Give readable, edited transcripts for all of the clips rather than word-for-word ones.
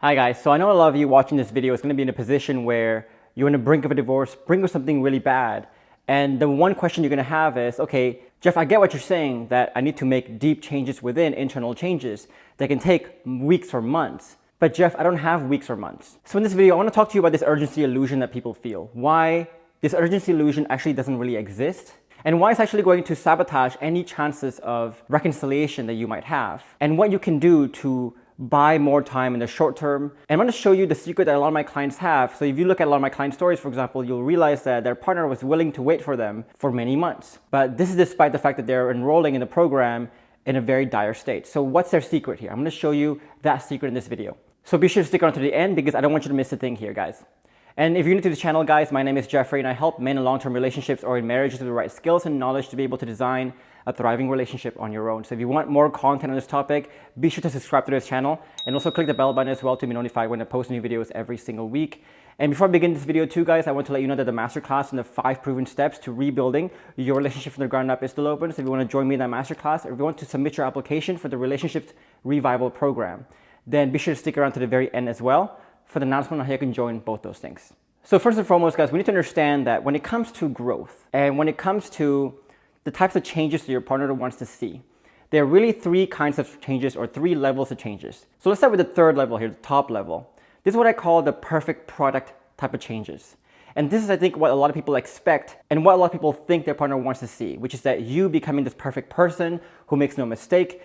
Hi guys, so I know a lot of you watching this video is going to be in a position where you're on the brink of a divorce, brink of something really bad. And the one question you're going to have is, okay, Jeff, I get what you're saying that I need to make deep changes within internal changes that can take weeks or months. But Jeff, I don't have weeks or months. So in this video, I want to talk to you about this urgency illusion that people feel. Why this urgency illusion actually doesn't really exist. And why it's actually going to sabotage any chances of reconciliation that you might have. And what you can do to buy more time in the short term. And I'm going to show you the secret that a lot of my clients have. So if you look at a lot of my client stories, for example, you'll realize that their partner was willing to wait for them for many months. But this is despite the fact that they're enrolling in the program in a very dire state. So what's their secret here? I'm going to show you that secret in this video. So be sure to stick around to the end because I don't want you to miss a thing here, guys. And if you're new to the channel, guys, my name is Jeffrey and I help men in long-term relationships or in marriages with the right skills and knowledge to be able to design a thriving relationship on your own. So if you want more content on this topic, be sure to subscribe to this channel and also click the bell button as well to be notified when I post new videos every single week. And before I begin this video too, guys, I want to let you know that the masterclass and the 5 proven steps to rebuilding your relationship from the ground up is still open. So if you want to join me in that masterclass or if you want to submit your application for the Relationships Revival program, then be sure to stick around to the very end as well for the announcement on how you can join both those things. So first and foremost, guys, we need to understand that when it comes to growth and when it comes to the types of changes that your partner wants to see, there are really 3 kinds of changes or 3 levels of changes. So let's start with the third level here, the top level. This is what I call the perfect product type of changes. And this is, I think, what a lot of people expect and what a lot of people think their partner wants to see, which is that you becoming this perfect person who makes no mistake,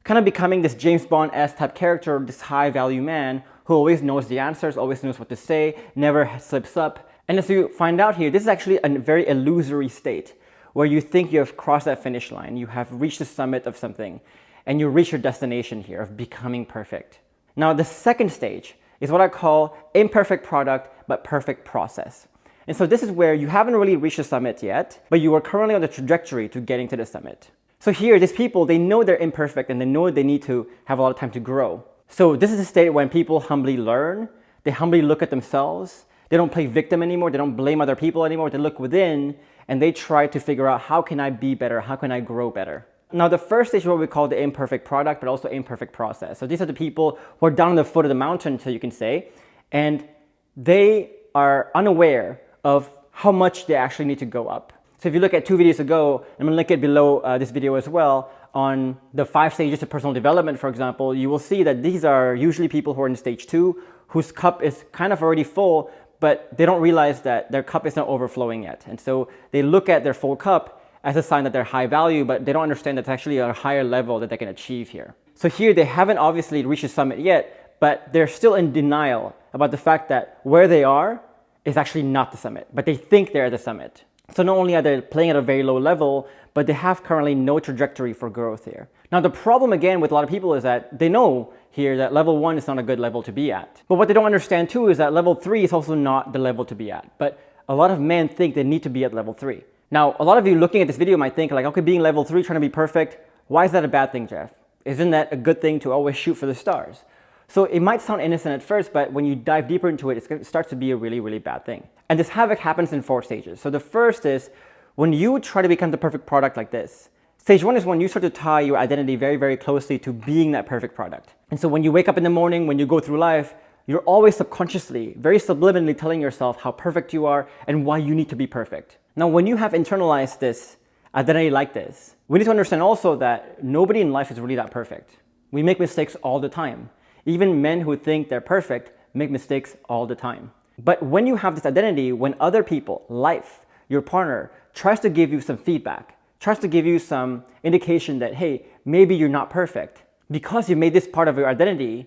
kind of becoming this James Bond-esque type character, this high value man who always knows the answers, always knows what to say, never slips up. And as you find out here, this is actually a very illusory state where you think you have crossed that finish line, you have reached the summit of something, and you reach your destination here of becoming perfect. Now, the second stage is what I call imperfect product, but perfect process. And so this is where you haven't really reached the summit yet, but you are currently on the trajectory to getting to the summit. So here, these people, they know they're imperfect and they know they need to have a lot of time to grow. So this is a state when people humbly learn, they humbly look at themselves, they don't play victim anymore, they don't blame other people anymore, they look within and they try to figure out how can I be better, how can I grow better. Now the first stage is what we call the imperfect product, but also imperfect process. So these are the people who are down on the foot of the mountain, so you can say, and they are unaware of how much they actually need to go up. So if you look at 2 videos ago, I'm going to link it below this video as well, on the 5 stages of personal development, for example, you will see that these are usually people who are in stage 2, whose cup is kind of already full, but they don't realize that their cup is not overflowing yet. And so they look at their full cup as a sign that they're high value, but they don't understand that it's actually a higher level that they can achieve here. So here they haven't obviously reached the summit yet, but they're still in denial about the fact that where they are is actually not the summit, but they think they're at the summit. So not only are they playing at a very low level, but they have currently no trajectory for growth here. Now the problem again with a lot of people is that they know here that level 1 is not a good level to be at. But what they don't understand too is that level 3 is also not the level to be at. But a lot of men think they need to be at level 3. Now a lot of you looking at this video might think like, okay, being level 3, trying to be perfect, why is that a bad thing, Jeff? Isn't that a good thing to always shoot for the stars? So it might sound innocent at first, but when you dive deeper into it, it starts to be a really, really bad thing. And this havoc happens in 4 stages. So the first is when you try to become the perfect product like this. Stage 1 is when you start to tie your identity very, very closely to being that perfect product. And so when you wake up in the morning, when you go through life, you're always subconsciously, very subliminally telling yourself how perfect you are and why you need to be perfect. Now, when you have internalized this identity like this, we need to understand also that nobody in life is really that perfect. We make mistakes all the time. Even men who think they're perfect make mistakes all the time. But when you have this identity, when other people, life, your partner, tries to give you some feedback, tries to give you some indication that, hey, maybe you're not perfect, because you made this part of your identity,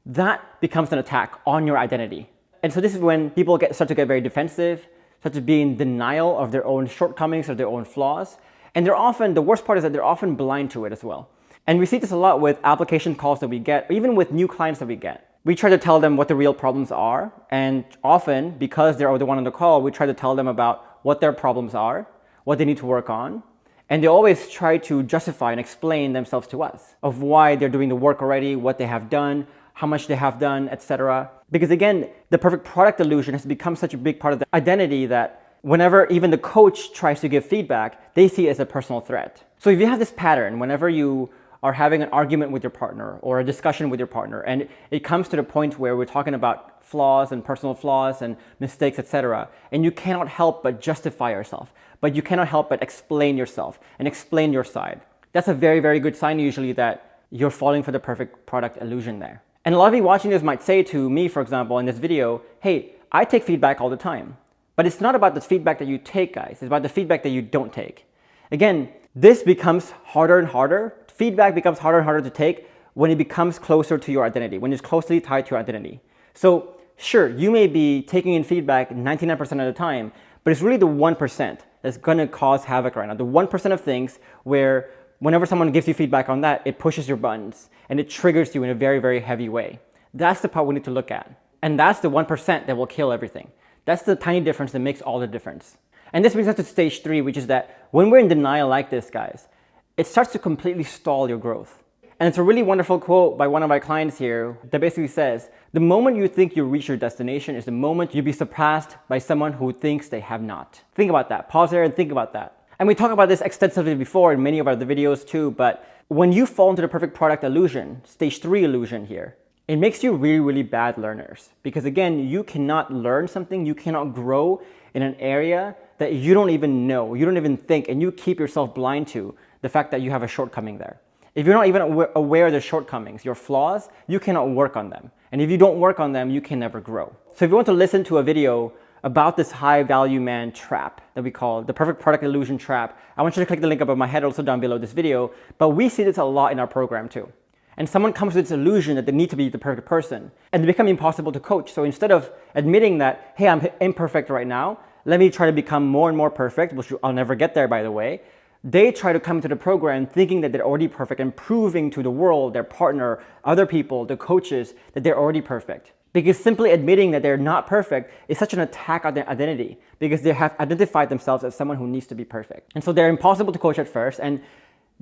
that becomes an attack on your identity. And so this is when people start to get very defensive, start to be in denial of their own shortcomings or their own flaws. And the worst part is that they're often blind to it as well. And we see this a lot with application calls that we get, or even with new clients that we get. We try to tell them what the real problems are. And often, because they're the one on the call, we try to tell them about what their problems are, what they need to work on. And they always try to justify and explain themselves to us of why they're doing the work already, what they have done, how much they have done, etc. Because again, the perfect product illusion has become such a big part of the identity that whenever even the coach tries to give feedback, they see it as a personal threat. So if you have this pattern, whenever you are having an argument with your partner or a discussion with your partner, and it comes to the point where we're talking about flaws and personal flaws and mistakes, etc., and you cannot help but justify yourself, but you cannot help but explain yourself and explain your side. That's a very, very good sign usually that you're falling for the perfect product illusion there. And a lot of you watching this might say to me, for example, in this video, hey, I take feedback all the time. But it's not about the feedback that you take, guys. It's about the feedback that you don't take. Again, this becomes harder and harder. Feedback becomes harder and harder to take when it becomes closer to your identity, when it's closely tied to your identity. So sure, you may be taking in feedback 99% of the time, but it's really the 1% that's gonna cause havoc right now. The 1% of things where whenever someone gives you feedback on that, it pushes your buttons and it triggers you in a very, very heavy way. That's the part we need to look at. And that's the 1% that will kill everything. That's the tiny difference that makes all the difference. And this brings us to stage 3, which is that when we're in denial like this, guys, it starts to completely stall your growth. And it's a really wonderful quote by one of my clients here that basically says, the moment you think you reach your destination is the moment you'll be surpassed by someone who thinks they have not. Think about that. Pause there and think about that. And we talked about this extensively before in many of our other videos too, but when you fall into the perfect product illusion, stage 3 illusion here, it makes you really, really bad learners. Because again, you cannot learn something, you cannot grow in an area that you don't even know, you don't even think, and you keep yourself blind to the fact that you have a shortcoming there. If you're not even aware of the shortcomings, your flaws, you cannot work on them. And if you don't work on them, you can never grow. So if you want to listen to a video about this high value man trap that we call the perfect product illusion trap, I want you to click the link above my head, also down below this video. But we see this a lot in our program too. And someone comes with this illusion that they need to be the perfect person, and they become impossible to coach. So instead of admitting that, hey, I'm imperfect right now, let me try to become more and more perfect, which I'll never get there, by the way, they try to come into the program thinking that they're already perfect and proving to the world, their partner, other people, the coaches, that they're already perfect. Because simply admitting that they're not perfect is such an attack on their identity, because they have identified themselves as someone who needs to be perfect. And so they're impossible to coach at first, and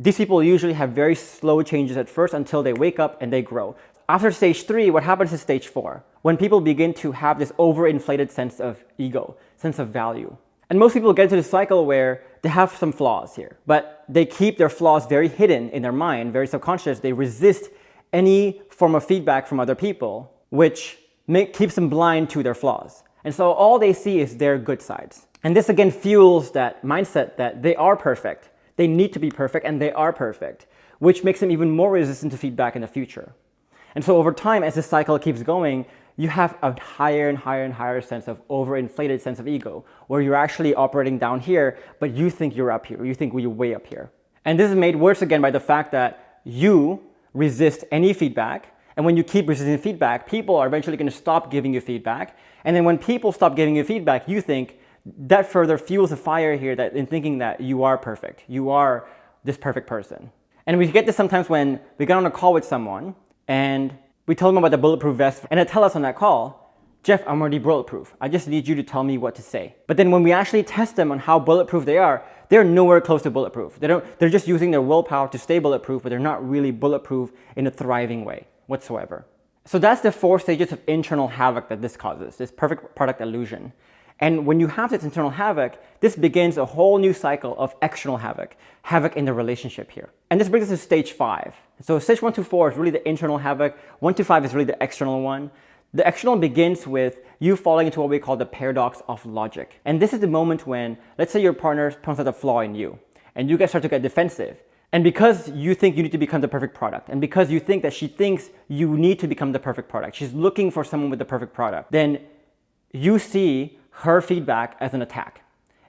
these people usually have very slow changes at first until they wake up and they grow. After stage 3, what happens is stage 4, when people begin to have this overinflated sense of ego, sense of value. And most people get into this cycle where they have some flaws here, but they keep their flaws very hidden in their mind, very subconscious. They resist any form of feedback from other people, which keeps them blind to their flaws. And so all they see is their good sides. And this again fuels that mindset that they are perfect. They need to be perfect, and they are perfect, which makes them even more resistant to feedback in the future. And so over time, as this cycle keeps going, you have a higher and higher and higher sense of overinflated sense of ego, where you're actually operating down here, but you think you're up here, you think you're way up here. And this is made worse again by the fact that you resist any feedback. And when you keep resisting feedback, people are eventually going to stop giving you feedback. And then when people stop giving you feedback, you think that further fuels a fire here that in thinking that you are perfect. You are this perfect person. And we get this sometimes when we get on a call with someone and we tell them about the bulletproof vest, and they tell us on that call, Jeff, I'm already bulletproof. I just need you to tell me what to say. But then when we actually test them on how bulletproof they are, they're nowhere close to bulletproof. They're just using their willpower to stay bulletproof, but they're not really bulletproof in a thriving way whatsoever. So that's the 4 stages of internal havoc that this causes, this perfect product illusion. And when you have this internal havoc, this begins a whole new cycle of external havoc, havoc in the relationship here. And this brings us to stage 5. So stage 1 to 4 is really the internal havoc. 1 to 5 is really the external one. The external begins with you falling into what we call the paradox of logic. And this is the moment when, let's say your partner points out a flaw in you, and you guys start to get defensive. And because you think you need to become the perfect product, and because you think that she thinks you need to become the perfect product, she's looking for someone with the perfect product, then you see her feedback as an attack.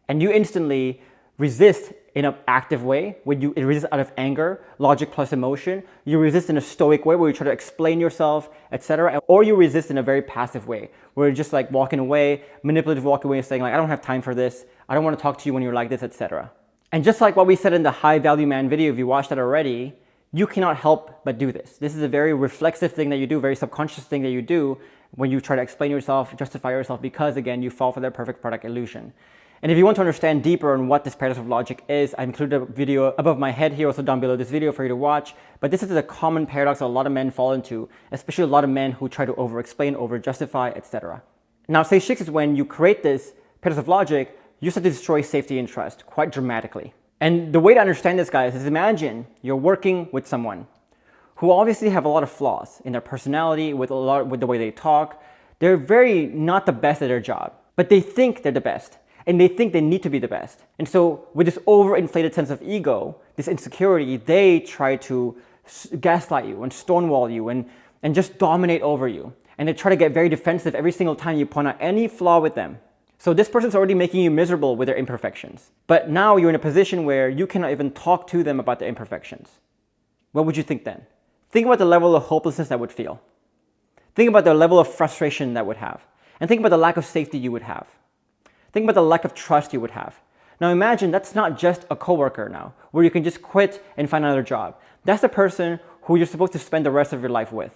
And you instantly resist in an active way, when you resist out of anger, logic plus emotion. You resist in a stoic way where you try to explain yourself, etc. Or you resist in a very passive way, where you're just like walking away, manipulative walking away, saying like, I don't have time for this. I don't want to talk to you when you're like this, etc. And just like what we said in the high value man video, if you watched that already, you cannot help but do this. This is a very reflexive thing that you do, very subconscious thing that you do when you try to explain yourself, justify yourself, because again, you fall for that perfect product illusion. And if you want to understand deeper on what this paradox of logic is, I included a video above my head here, also down below this video for you to watch. But this is a common paradox that a lot of men fall into, especially a lot of men who try to over-explain, over-justify, etc. Now, stage 6 is when you create this paradox of logic, you start to destroy safety and trust quite dramatically. And the way to understand this, guys, is imagine you're working with someone who obviously have a lot of flaws in their personality, with the way they talk. They're very not the best at their job, but they think they're the best, and they think they need to be the best. And so with this overinflated sense of ego, this insecurity, they try to gaslight you and stonewall you and just dominate over you. And they try to get very defensive every single time you point out any flaw with them. So this person's already making you miserable with their imperfections. But now you're in a position where you cannot even talk to them about their imperfections. What would you think then? Think about the level of hopelessness that would feel. Think about the level of frustration that would have. And think about the lack of safety you would have. Think about the lack of trust you would have. Now imagine that's not just a coworker now, where you can just quit and find another job. That's the person who you're supposed to spend the rest of your life with.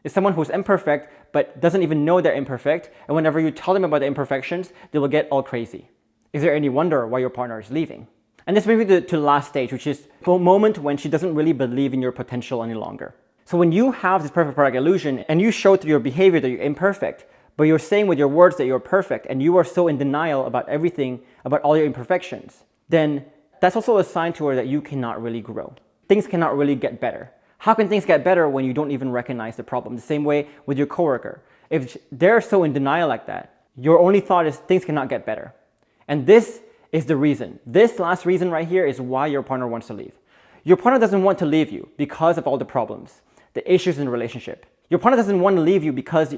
It's someone who's imperfect, but doesn't even know they're imperfect, and whenever you tell them about the imperfections, they will get all crazy. Is there any wonder why your partner is leaving? And this brings me to the last stage, which is the moment when she doesn't really believe in your potential any longer. So when you have this perfect product illusion, and you show through your behavior that you're imperfect, but you're saying with your words that you're perfect, and you are so in denial about everything, about all your imperfections, then that's also a sign to her that you cannot really grow. Things cannot really get better. How can things get better when you don't even recognize the problem? The same way with your coworker. If they're so in denial like that, your only thought is things cannot get better. And this is the reason. This last reason right here is why your partner wants to leave. Your partner doesn't want to leave you because of all the problems, the issues in the relationship. Your partner doesn't want to leave you because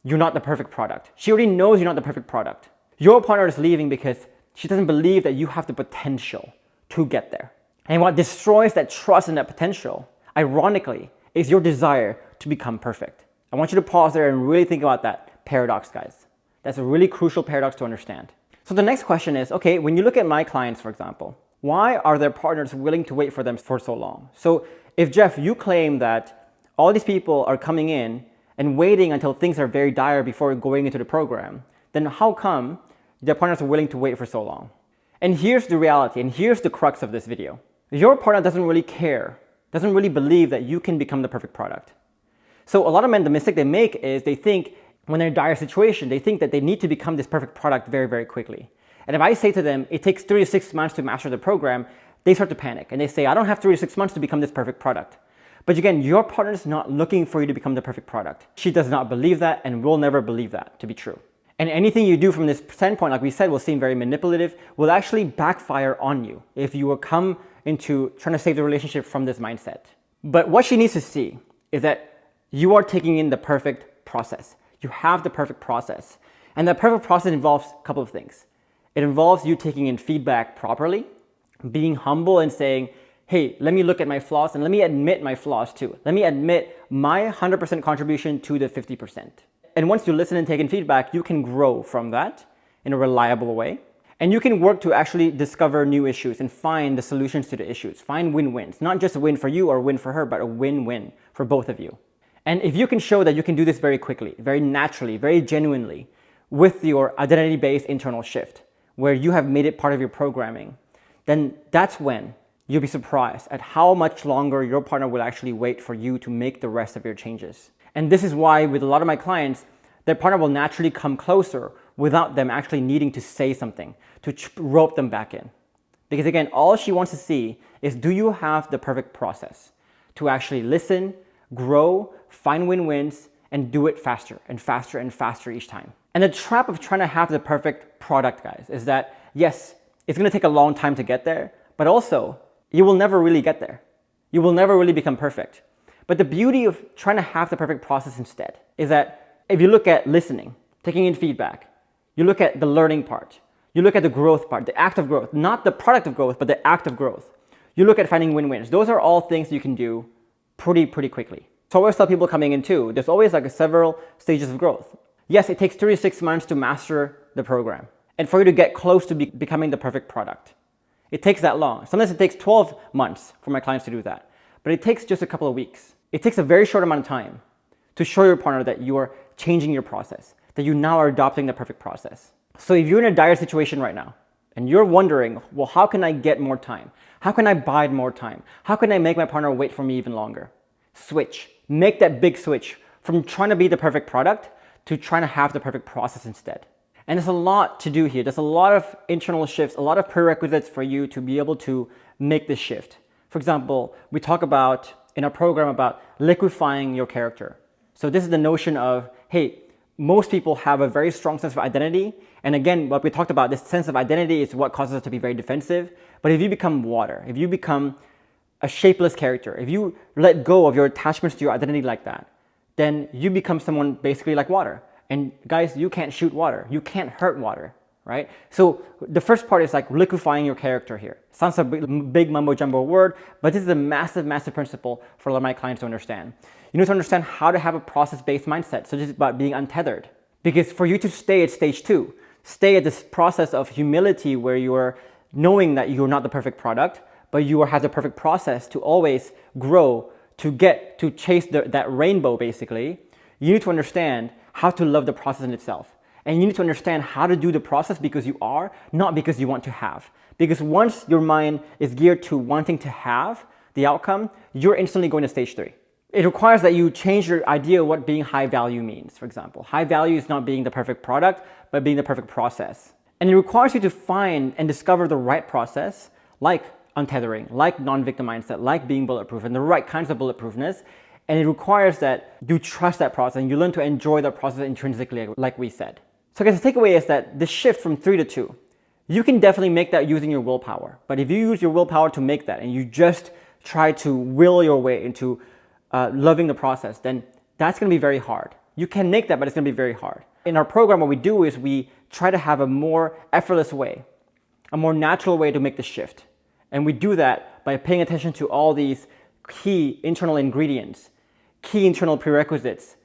you're not the perfect product. She already knows you're not the perfect product. Your partner is leaving because she doesn't believe that you have the potential to get there. And what destroys that trust and that potential, ironically, is your desire to become perfect. I want you to pause there and really think about that paradox, guys. That's a really crucial paradox to understand. So the next question is, okay, when you look at my clients, for example, why are their partners willing to wait for them for so long? So if Jeff, you claim that all these people are coming in and waiting until things are very dire before going into the program, then how come their partners are willing to wait for so long? And here's the reality, and here's the crux of this video. Your partner doesn't really care, doesn't really believe that you can become the perfect product. So a lot of men, the mistake they make is they think when they're in a dire situation, they think that they need to become this perfect product very, very quickly. And if I say to them, it takes 3 to 6 months to master the program, they start to panic and they say, I don't have 3 to 6 months to become this perfect product. But again, your partner is not looking for you to become the perfect product. She does not believe that and will never believe that to be true. And anything you do from this standpoint, like we said, will seem very manipulative, will actually backfire on you if you will come into trying to save the relationship from this mindset. But what she needs to see is that you are taking in the perfect process. You have the perfect process. And that perfect process involves a couple of things. It involves you taking in feedback properly, being humble and saying, hey, let me look at my flaws and let me admit my flaws too. Let me admit my 100% contribution to the 50%. And once you listen and take in feedback, you can grow from that in a reliable way. And you can work to actually discover new issues and find the solutions to the issues. Find win-wins, not just a win for you or a win for her, but a win-win for both of you. And if you can show that you can do this very quickly, very naturally, very genuinely with your identity-based internal shift, where you have made it part of your programming, then that's when you'll be surprised at how much longer your partner will actually wait for you to make the rest of your changes. And this is why with a lot of my clients, their partner will naturally come closer without them actually needing to say something, to rope them back in. Because again, all she wants to see is, do you have the perfect process to actually listen, grow, find win-wins, and do it faster and faster and faster each time. And the trap of trying to have the perfect product, guys, is that yes, it's gonna take a long time to get there, but also you will never really get there. You will never really become perfect. But the beauty of trying to have the perfect process instead is that if you look at listening, taking in feedback, you look at the learning part, you look at the growth part, the act of growth, not the product of growth, but the act of growth. You look at finding win-wins. Those are all things you can do pretty quickly. So I always tell people coming in too, there's always like several stages of growth. Yes, it takes 3 to 6 months to master the program and for you to get close to becoming the perfect product. It takes that long. Sometimes it takes 12 months for my clients to do that, but it takes just a couple of weeks. It takes a very short amount of time to show your partner that you are changing your process, that you now are adopting the perfect process. So if you're in a dire situation right now and you're wondering, well, how can I get more time? How can I bide more time? How can I make my partner wait for me even longer? Switch. Make that big switch from trying to be the perfect product to trying to have the perfect process instead. And there's a lot to do here. There's a lot of internal shifts, a lot of prerequisites for you to be able to make this shift. For example, we talk about in our program about liquefying your character. So this is the notion of, hey, most people have a very strong sense of identity. And again, what we talked about, this sense of identity is what causes us to be very defensive. But if you become water, if you become a shapeless character, if you let go of your attachments to your identity like that, then you become someone basically like water. And guys, you can't shoot water. You can't hurt water, right? So the first part is like liquefying your character here. Sounds like a big mumbo jumbo word, but this is a massive, massive principle for a lot of my clients to understand. You need to understand how to have a process-based mindset. So this is about being untethered. Because for you to stay at stage 2, stay at this process of humility where you are knowing that you're not the perfect product, but you have the perfect process to always grow, to chase that rainbow basically, you need to understand how to love the process in itself. And you need to understand how to do the process because you are, not because you want to have. Because once your mind is geared to wanting to have the outcome, you're instantly going to stage 3. It requires that you change your idea of what being high value means, for example. High value is not being the perfect product, but being the perfect process. And it requires you to find and discover the right process, like untethering, like non-victim mindset, like being bulletproof, and the right kinds of bulletproofness. And it requires that you trust that process and you learn to enjoy that process intrinsically, like we said. So guys, the takeaway is that the shift from 3 to 2, you can definitely make that using your willpower. But if you use your willpower to make that and you just try to will your way into loving the process, then that's going to be very hard. You can make that, but it's going to be very hard. In our program, what we do is we try to have a more effortless way, a more natural way to make the shift. And we do that by paying attention to all these key internal ingredients, key internal prerequisites,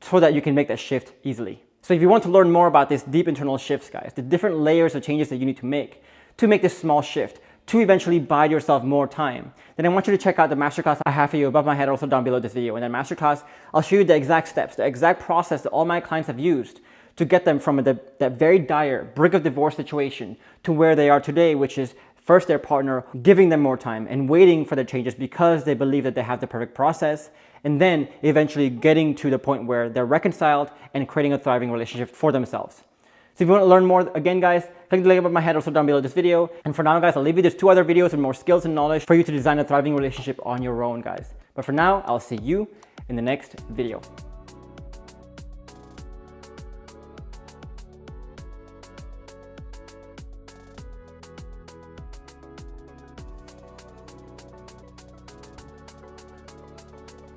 so that you can make that shift easily. So if you want to learn more about these deep internal shifts, guys, the different layers of changes that you need to make this small shift, to eventually buy yourself more time, then I want you to check out the masterclass I have for you above my head, also down below this video. In that masterclass, I'll show you the exact steps, the exact process that all my clients have used to get them from that very dire brink of divorce situation to where they are today, which is first their partner giving them more time and waiting for the changes because they believe that they have the perfect process, and then eventually getting to the point where they're reconciled and creating a thriving relationship for themselves. So if you want to learn more, again guys, click the link above my head, also down below this video. And for now guys, I'll leave you. There's 2 other videos with more skills and knowledge for you to design a thriving relationship on your own, guys. But for now, I'll see you in the next video.